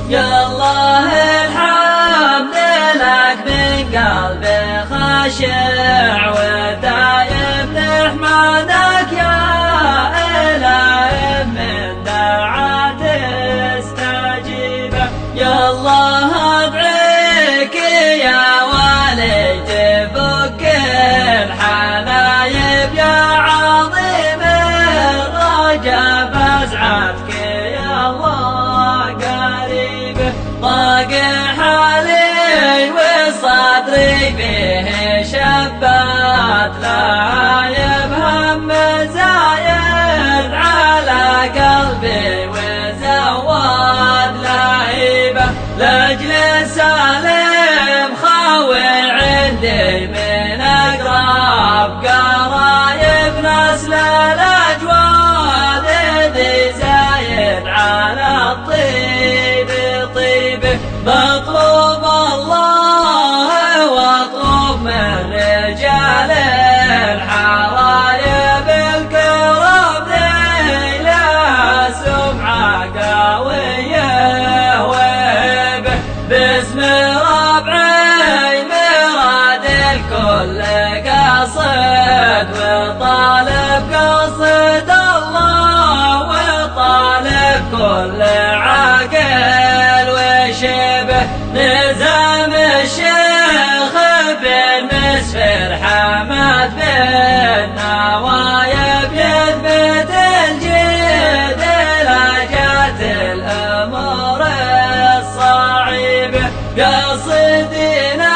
يا الله الحمد لك من قلبي خاشع وتايب نحمدك يا إلهي من دعاة استجيبه. يا الله أدعيك يا والي تفك الحلايب يا عظيم الرجا فازعتك يا الله قريبه. ضاق حالي وصدري به شبات لا يفهم زايد على قلبي وزواد لهيبه. لاجل سالم خاوي عندي من اقرب قرايب نسل الاجواد ذي زايد على الطيب طيبه. بطلب الله واطلب من رجال الحرايب الكرام ذي لها سمعه قويه وهبه. باسم ربعي مراد الكل قصد وطالب قصد الله وطالب كل عاقل وشبه. نزام الشيخ بن مسفر حمد بن نوايب يثبت الجد لجات الامور الصعيبه. قصدينك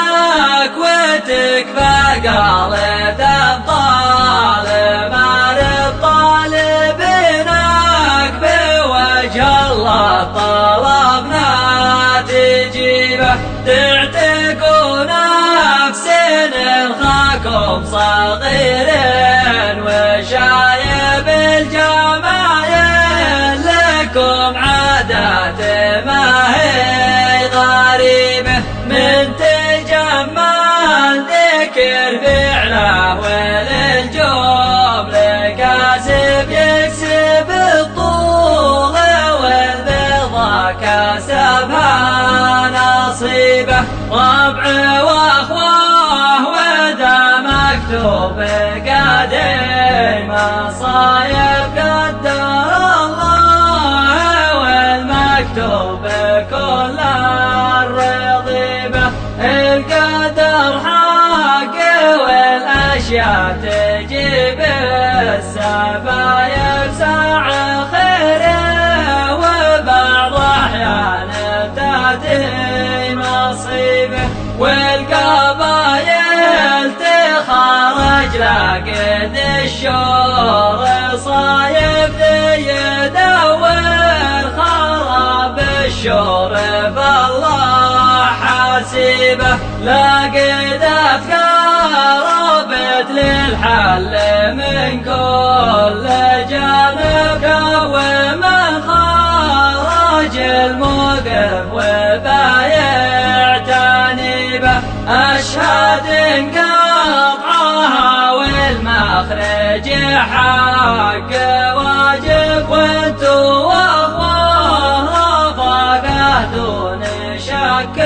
وتكفى قالت ابطال ما طالبينك بوجه الله طلبنا تجيبه. تعتقوا نفس الخاكم صغير وشايب الجمايل لكم عادات ما هي غريبه. من تجمل ذكر فعله وللجمل كاسب يكسب الطول والبيضة كسبها نصيبه. ربع واخواه وذا مكتوب قديم مصايب قدر الله والمكتوب كل الرضيبه. القدر حق والاشياء تجيب السبايب ساعة خير وبعض احيان تاتي مصيبه. والقبايل تخرج لقد الشور صايب ذي يدور خراب الشور فالله حاسبه. لقد افكار ربت للحل من كل جانب ومن خرج الموقف وبايع تانيبه. أشهد انقطعها والمخرج حق واجب وانتو واخواه رفقه دون شك